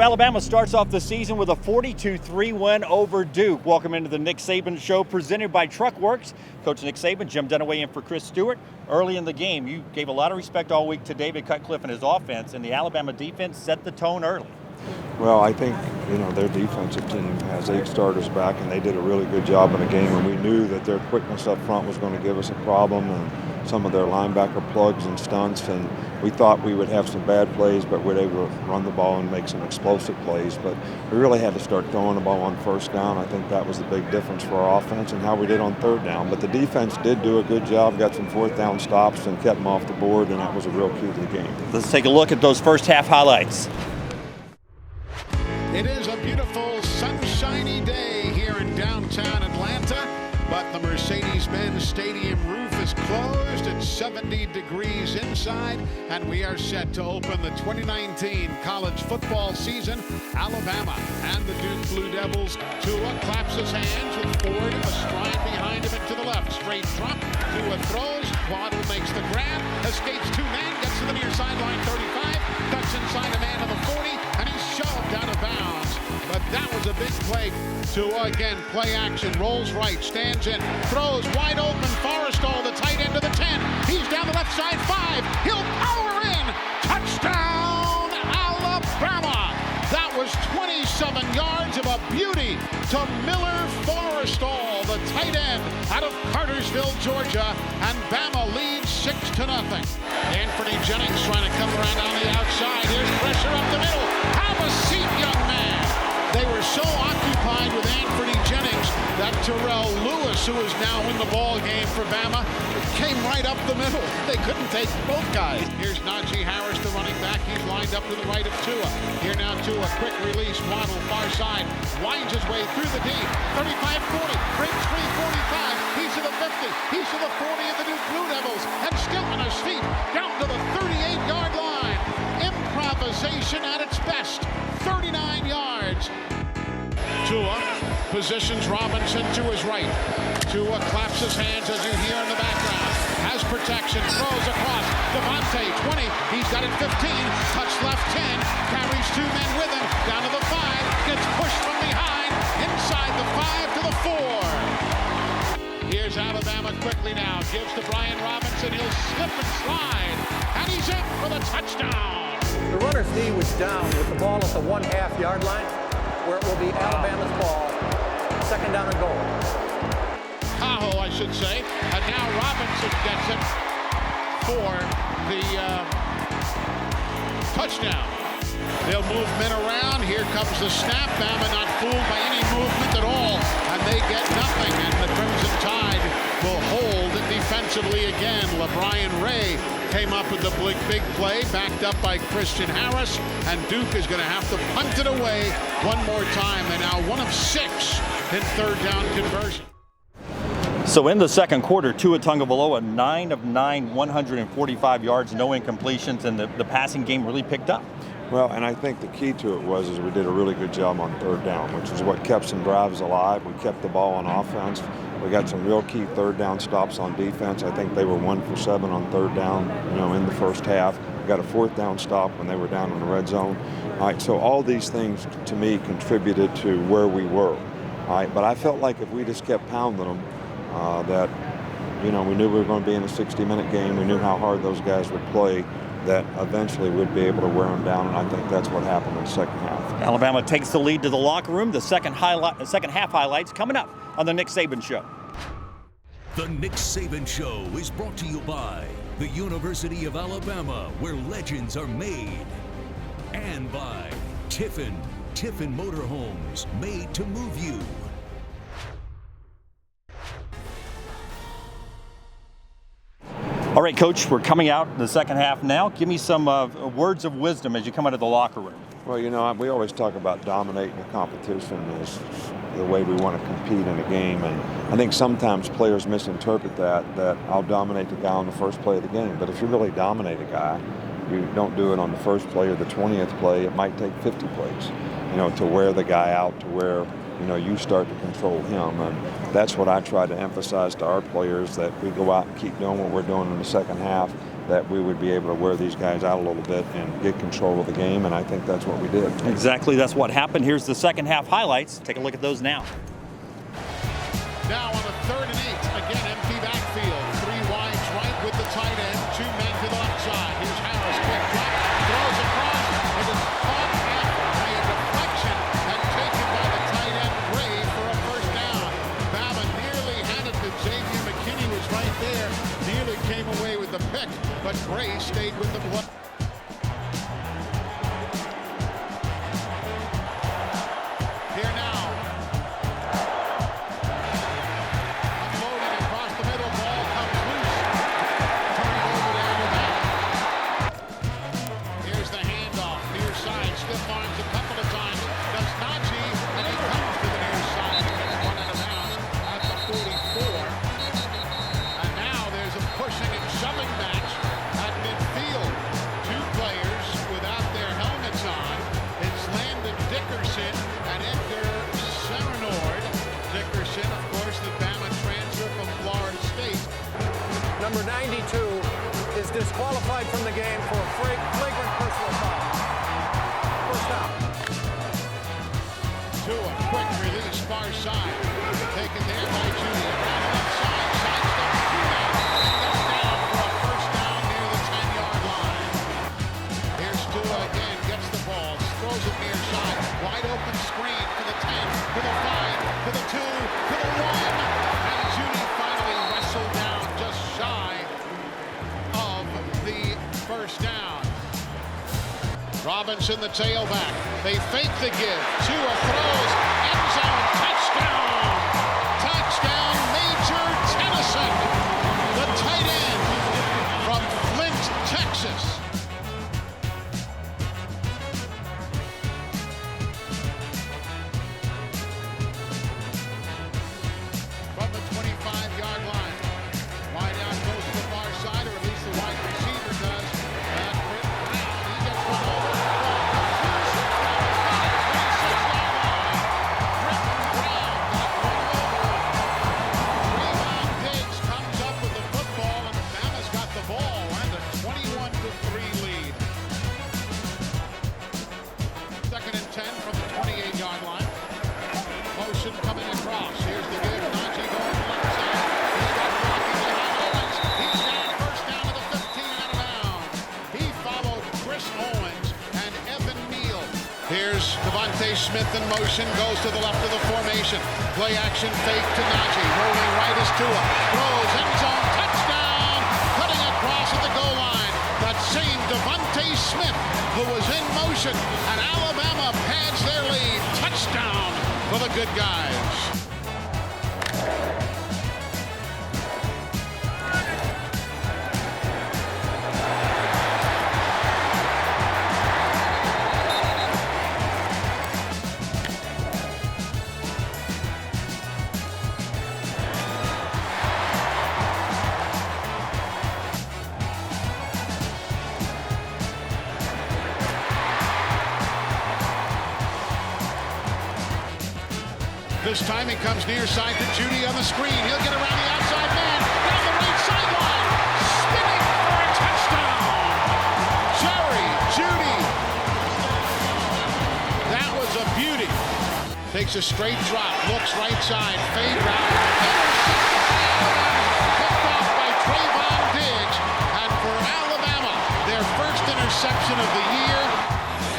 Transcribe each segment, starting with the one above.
Alabama starts off the season with a 42-3 win over Duke. Welcome into the Nick Saban Show, presented by Truckworks. Coach Nick Saban, Jim Dunaway in for Chris Stewart. Early in the game, you gave a lot of respect all week to David Cutcliffe and his offense, and the Alabama defense set the tone early. Well, I think, their defensive team has 8 starters back, and they did a really good job in the game, and we knew that their quickness up front was going to give us a problem, and some of their linebacker plugs and stunts, and we thought we would have some bad plays, but we're able to run the ball and make some explosive plays. But we really had to start throwing the ball on first down. I think that was the big difference for our offense and how we did on third down. But the defense did do a good job, got some fourth down stops and kept them off the board, and that was a real key to the game. Let's take a look at those first half highlights. It is a beautiful, sunshiny day here in downtown Atlanta, but the Mercedes-Benz Stadium roof is closed. It's 70 degrees inside, and we are set to open the 2019 college football season. Alabama and the Duke Blue Devils. Tua claps his hands with Ford astride behind him and to the left. Straight drop. Tua throws. Waddle makes the grab. Escapes 2 men. Gets to the near sideline 35. Cuts inside a man on the 40. And he's shoved out of bounds. But that was a big play. Tua again, play action, rolls right, stands in, throws wide open. Forrestall, the tight end of the 10. He's down the left side, 5. He'll power in. Touchdown, Alabama. That was 27 yards of a beauty to Miller Forrestall, the tight end out of Cartersville, Georgia. And Bama leads 6-0. Anthony Jennings trying to come around on the outside. Here's pressure up the middle. Have a seat, young man. They were so occupied with Anthony Jennings that Terrell Lewis, who is now in the ball game for Bama, came right up the middle. They couldn't take both guys. Here's Najee Harris, the running back. He's lined up to the right of Tua. Here now Tua, quick release, Waddle, far side, winds his way through the D. 35-40, breaks 345. He's to the 50. He's to the 40 of the Duke Blue Devils, and still on his feet, down to the 38-yard line. Improvisation at its best. 39 yards. Tua positions Robinson to his right. Tua claps his hands as you hear in the background. Has protection, throws across. Devontae, 20. He's got it 15. Touch left 10. Carries 2 men with him. Down to the 5. Gets pushed from behind. Inside the 5 to the 4. Here's Alabama quickly now. Gives to Brian Robinson. He'll slip and slide. And he's in for the touchdown. The runner's knee was down with the ball at the 1/2 yard line, where it will be Alabama's ball, 2nd down and goal. Tahoe, I should say. And now Robinson gets it for the touchdown. They'll move men around. Here comes the snap. Bama not fooled by any movement at all, and they get nothing. And the Crimson Tide will hold it defensively again. LeBron Ray came up with the big play, backed up by Christian Harris, and Duke is going to have to punt it away one more time. They're now 1 of 6 in 3rd down conversion. So in the second quarter, Tua Tagovailoa, 9 of 9, 145 yards, no incompletions, and the passing game really picked up. Well, and I think the key to it was we did a really good job on third down, which is what kept some drives alive. We kept the ball on offense. We got some real key third down stops on defense. I think they were 1 for 7 on third down, in the first half. We got a 4th down stop when they were down in the red zone. All right, so all these things, to me, contributed to where we were. All right, but I felt like if we just kept pounding them, that, we knew we were going to be in a 60-minute game. We knew how hard those guys would play, that eventually we'd be able to wear them down, and I think that's what happened in the second half. Alabama takes the lead to the locker room. The second half highlights coming up on the Nick Saban Show. The Nick Saban Show is brought to you by the University of Alabama, where legends are made, and by Tiffin Motorhomes, made to move you. All right, Coach, we're coming out in the second half now. Give me some words of wisdom as you come out of the locker room. Well, we always talk about dominating the competition as the way we want to compete in a game, and I think sometimes players misinterpret that I'll dominate the guy on the first play of the game. But if you really dominate a guy, you don't do it on the first play or the 20th play. It might take 50 plays, to wear the guy out, to where you start to control him. And that's what I try to emphasize to our players, that we go out and keep doing what we're doing in the second half, that we would be able to wear these guys out a little bit and get control of the game, and I think that's what we did. Exactly, that's what happened. Here's the second half highlights. Take a look at those now. Now on a 3rd and 8, again empty backfield. 3 wides right with the tight end. 2 men to the left side. Here's Harris, quick drop, throws across. It is caught after a deflection and taken by the tight end Gray for a first down. Bama nearly had it to Xavier McKinney, was right there. Nearly came away with the pick, but Gray stayed with the play. Here now. Number 92 is disqualified from the game for a flagrant personal foul. First down. Tua, quick release, far side. Taken there by Judy. Around the left side, sidesteps Tua. Gets down for a first down near the 10-yard line. Here's Tua again, gets the ball, throws it near side. Wide open screen to the 10, to the 5, to the 2, to the 1. And Judy finally wrestled down just shy of the first down. Robinson, the tailback. They fake the give. Tua throws. End zone. Touchdown. Touchdown, Major Tennyson. The tight end from Flint, Texas. From the 25-yard line. Wide out goes to the far side, or at least the wide receiver does. And Britt Brown, he gets run over. Coming across. Here's the give. Najee going to the left side. He got blocking behind Owens. He's down first down to the 15 out of bounds. He followed Chris Owens and Evan Neal. Here's Devontae Smith in motion. Goes to the left of the formation. Play action fake to Najee. Rolling right is Tua. Throws end zone. Touchdown. Cutting across at the goal line. That same Devontae Smith who was in motion. And Alabama pads their lead. Touchdown for the good guys. This time he comes near side to Judy on the screen. He'll get around the outside man. Down the right sideline. Spinning for a touchdown. Jerry Judy. That was a beauty. Takes a straight drop. Looks right side. Fade route. Picked off by Trayvon Diggs. And for Alabama, their first interception of the year.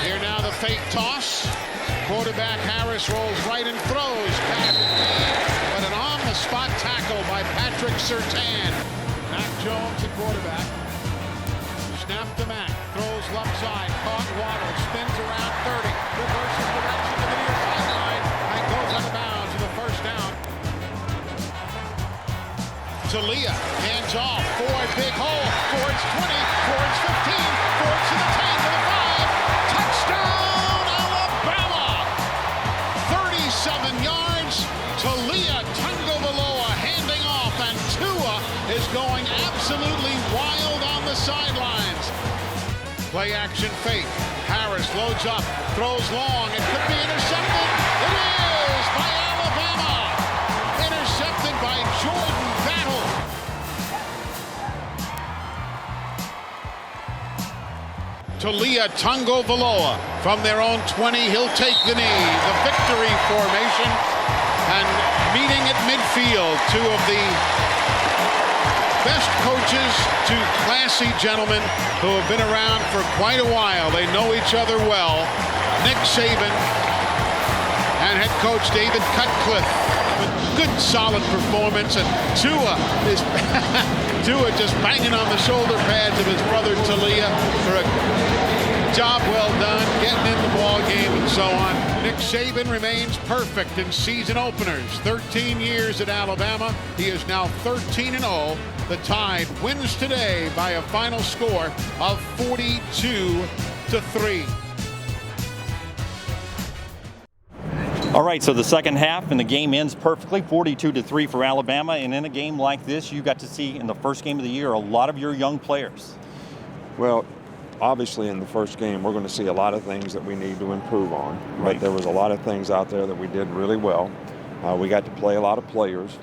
Here now the fake toss. Quarterback Harris rolls right and throws. But an on-the-spot tackle by Patrick Surtain. Mac Jones, the quarterback. Snap to Mac. Throws left side. Caught Waddle. Spins around 30. Reverses direction to the near sideline. And goes out of bounds to the first down. Talia hands off. Ford, big hole. Ford's 20. Ford's 15. Ford's to the 10. To the 5. Touchdown! 7 yards. Talia Tagovailoa handing off, and Tua is going absolutely wild on the sidelines. Play action fake. Harris loads up, throws long. It could be intercepted. It is by Alabama. Intercepted by Jordan Battle. Talia Tagovailoa from their own 20. He'll take the knee. The victory formation. And meeting at midfield, two of the best coaches, two classy gentlemen who have been around for quite a while. They know each other well. Nick Saban and head coach David Cutcliffe. Good solid performance, and Tua is Tua just banging on the shoulder pads of his brother Talia for a job well done, getting in the ball game and so on. Nick Saban remains perfect in season openers. 13 years at Alabama. He is now 13-0. The Tide wins today by a final score of 42-3. All right, so the second half and the game ends perfectly, 42-3 for Alabama. And in a game like this, you got to see in the first game of the year a lot of your young players. Well, obviously in the first game, we're going to see a lot of things that we need to improve on. Right. But there was a lot of things out there that we did really well. We got to play a lot of players.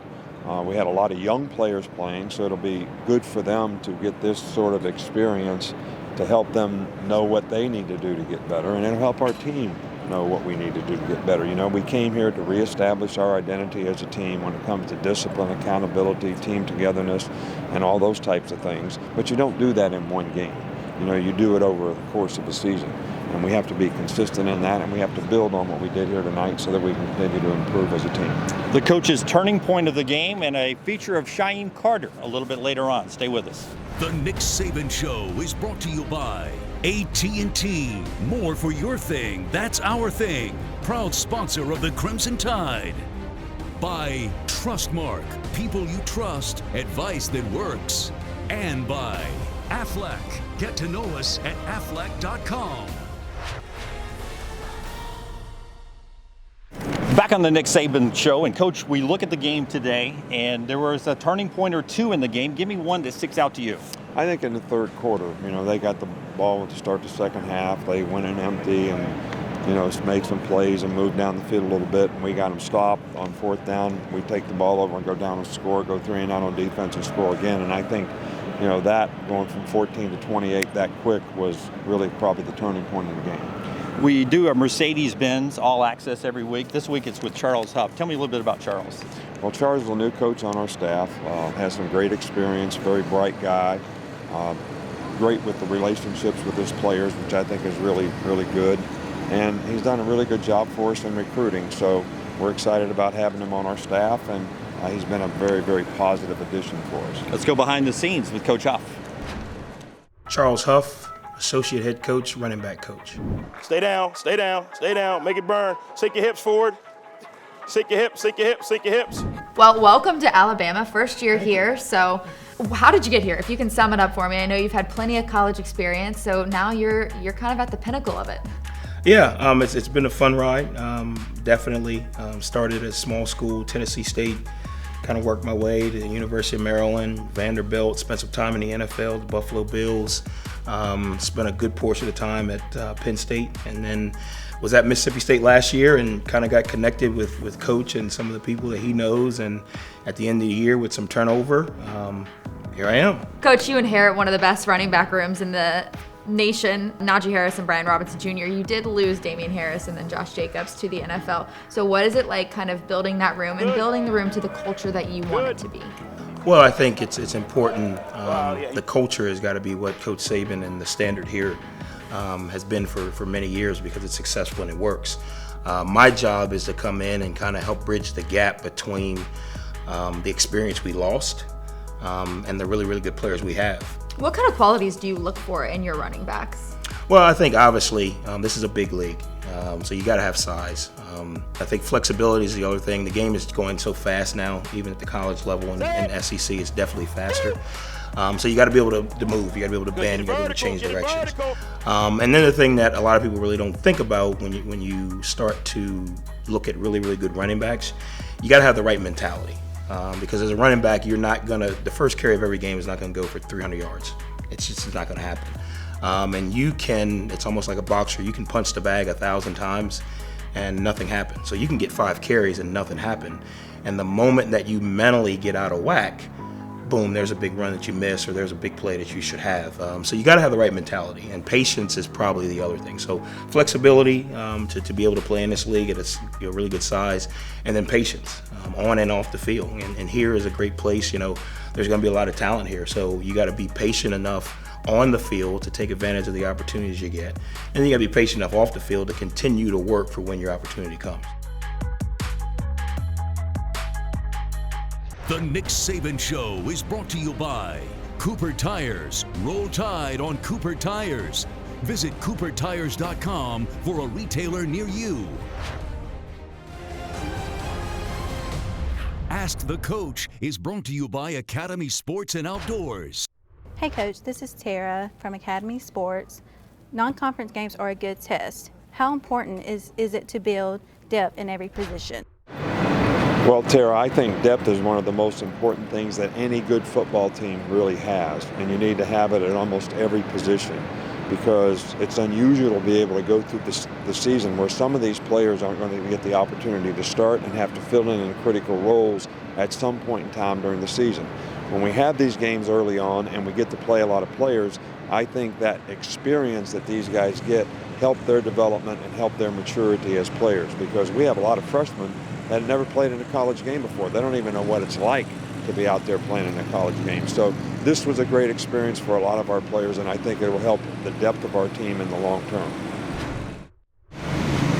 We had a lot of young players playing, so it'll be good for them to get this sort of experience to help them know what they need to do to get better, and it'll help our team know what we need to do to get better. You know, we came here to reestablish our identity as a team when it comes to discipline, accountability, team togetherness, and all those types of things. But you don't do that in one game. You know, you do it over the course of the season. And we have to be consistent in that, and we have to build on what we did here tonight so that we can continue to improve as a team. The coach's turning point of the game and a feature of Cheyenne Carter a little bit later on. Stay with us. The Nick Saban Show is brought to you by AT&T. More for your thing, that's our thing. Proud sponsor of the Crimson Tide. By Trustmark. People you trust. Advice that works. And by Aflac. Get to know us at aflac.com. Back on the Nick Saban Show, and Coach, we look at the game today, and there was a turning point or two in the game. Give me one that sticks out to you. I think in the third quarter, you know, they got the ball to start the second half. They went in empty and, you know, made some plays and moved down the field a little bit, and we got them stopped on fourth down. We take the ball over and go down and score, go 3 and out on defense and score again. And I think, you know, that going from 14 to 28 that quick was really probably the turning point in the game. We do a Mercedes-Benz All Access every week. This week it's with Charles Huff. Tell me a little bit about Charles. Well, Charles is a new coach on our staff, has some great experience, very bright guy, great with the relationships with his players, which I think is really, really good. And he's done a really good job for us in recruiting, so we're excited about having him on our staff, and he's been a very, very positive addition for us. Let's go behind the scenes with Coach Huff. Charles Huff, associate head coach, running back coach. Stay down, stay down, stay down, make it burn. Shake your hips forward. Shake your hips, shake your hips, shake your hips. Well, welcome to Alabama, first year here. So how did you get here? If you can sum it up for me. I know you've had plenty of college experience, so now you're kind of at the pinnacle of it. Yeah, it's been a fun ride. Definitely started at a small school, Tennessee State, kind of worked my way to the University of Maryland, Vanderbilt, spent some time in the NFL, the Buffalo Bills, spent a good portion of the time at Penn State, and then was at Mississippi State last year and kind of got connected with Coach and some of the people that he knows, and at the end of the year with some turnover, here I am. Coach, you inherit one of the best running back rooms in the nation. Najee Harris and Brian Robinson Jr. You did lose Damian Harris and then Josh Jacobs to the NFL. So what is it like kind of building that room and building the room to the culture that you want it to be? Well, I think it's important. The culture has got to be what Coach Saban and the standard here has been for many years because it's successful and it works. My job is to come in and kind of help bridge the gap between the experience we lost and the really, really good players we have. What kind of qualities do you look for in your running backs? Well, I think obviously this is a big league, so you got to have size. I think flexibility is the other thing. The game is going so fast now, even at the college level and SEC, it's definitely faster. So you got to be able to move, you got to be able to bend, you got to be able to change directions. And then the thing that a lot of people really don't think about when you start to look at really, really good running backs, you got to have the right mentality. Because as a running back, the first carry of every game is not gonna go for 300 yards. It's just not gonna happen. And it's almost like a boxer, you can punch the bag 1,000 times and nothing happens. So you can get 5 carries and nothing happened. And the moment that you mentally get out of whack, boom, there's a big run that you miss, or there's a big play that you should have. So you got to have the right mentality, and patience is probably the other thing. So flexibility to be able to play in this league at a really good size, and then patience on and off the field. And here is a great place. There's going to be a lot of talent here, so you got to be patient enough on the field to take advantage of the opportunities you get, and then you got to be patient enough off the field to continue to work for when your opportunity comes. The Nick Saban Show is brought to you by Cooper Tires. Roll Tide on Cooper Tires. Visit coopertires.com for a retailer near you. Ask the Coach is brought to you by Academy Sports and Outdoors. Hey Coach, this is Tara from Academy Sports. Non-conference games are a good test. How important is it to build depth in every position? Well, Tara, I think depth is one of the most important things that any good football team really has, and you need to have it at almost every position, because it's unusual to be able to go through the season where some of these players aren't going to get the opportunity to start and have to fill in critical roles at some point in time during the season. When we have these games early on and we get to play a lot of players, I think that experience that these guys get help their development and help their maturity as players, because we have a lot of freshmen that had never played in a college game before. They don't even know what it's like to be out there playing in a college game. So this was a great experience for a lot of our players, and I think it will help the depth of our team in the long term.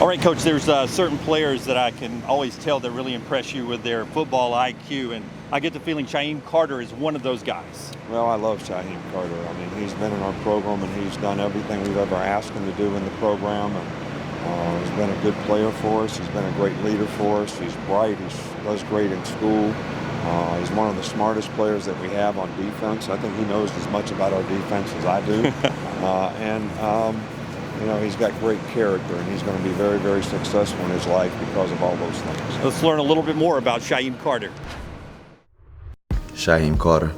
All right, Coach, there's certain players that I can always tell that really impress you with their football IQ, and I get the feeling Shyheim Carter is one of those guys. Well, I love Shyheim Carter. I mean, he's been in our program, and he's done everything we've ever asked him to do in the program. And he's been a good player for us. He's been a great leader for us. He's bright. He does great in school. He's one of the smartest players that we have on defense. I think he knows as much about our defense as I do. He's got great character, and he's going to be very, very successful in his life because of all those things. Let's learn a little bit more about Shyheim Carter. Shyheim Carter,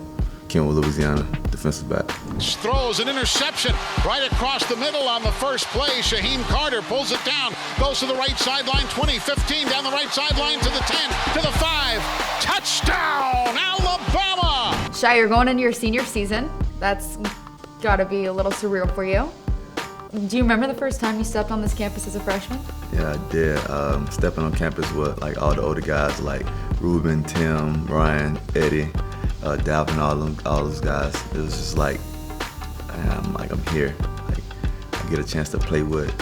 Kenwood, Louisiana, defensive back. Throws an interception right across the middle on the first play. Shyheim Carter pulls it down, goes to the right sideline, 20, 15, down the right sideline to the 10, to the 5. Touchdown, Alabama! Shy, you're going into your senior season. That's got to be a little surreal for you. Do you remember the first time you stepped on this campus as a freshman? Yeah, I did. Stepping on campus with like all the older guys like Ruben, Tim, Ryan, Eddie, Dalvin, all those guys. It was just like, I'm here. Like, I get a chance to play with,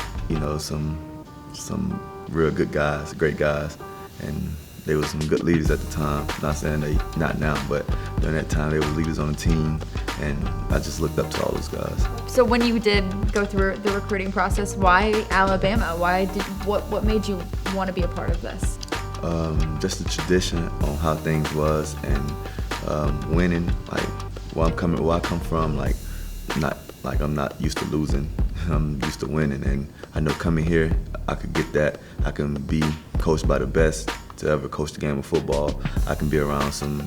some real good guys, great guys, and they were some good leaders at the time. Not saying they not now, but during that time they were leaders on the team, and I just looked up to all those guys. So when you did go through the recruiting process, why Alabama? What made you want to be a part of this? Just the tradition on how things was, and winning. Like where I come from, I'm not used to losing. I'm used to winning, and I know coming here, I could get that. I can be coached by the best to ever coach the game of football. I can be around some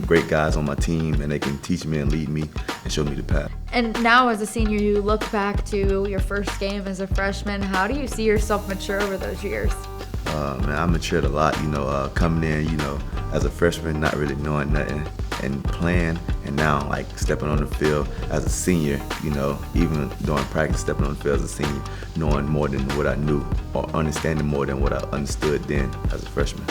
great guys on my team, and they can teach me and lead me and show me the path. And now as a senior, you look back to your first game as a freshman. How do you see yourself mature over those years? I matured a lot, coming in, as a freshman, not really knowing nothing and playing, and now like stepping on the field as a senior, even during practice, stepping on the field as a senior, knowing more than what I knew or understanding more than what I understood then as a freshman.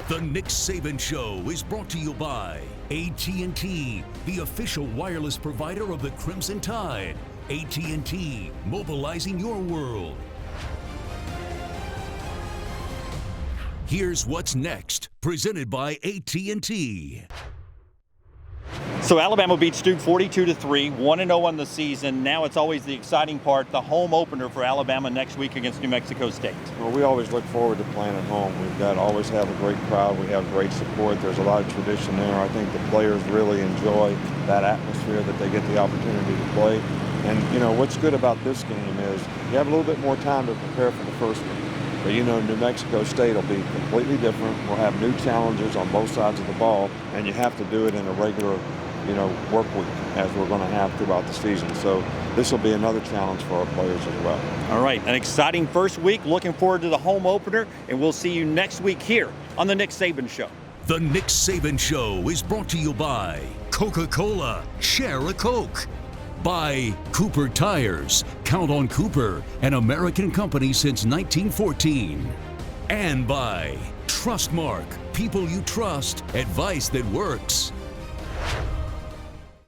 The Nick Saban Show is brought to you by AT&T, the official wireless provider of the Crimson Tide. AT&T, mobilizing your world. Here's what's next, presented by AT&T. So Alabama beats Duke 42-3, 1-0 on the season. Now it's always the exciting part, the home opener for Alabama next week against New Mexico State. Well, we always look forward to playing at home. Always have a great crowd. We have great support. There's a lot of tradition there. I think the players really enjoy that atmosphere that they get the opportunity to play. And, what's good about this game is you have a little bit more time to prepare for the first one. But, New Mexico State will be completely different. We'll have new challenges on both sides of the ball, and you have to do it in a regular work week as we're going to have throughout the season. So this will be another challenge for our players as well. All right, an exciting first week. Looking forward to the home opener, and we'll see you next week here on the Nick Saban Show. The Nick Saban Show is brought to you by Coca-Cola, share a Coke. By Cooper Tires, count on Cooper, an American company since 1914. And by Trustmark, people you trust, advice that works.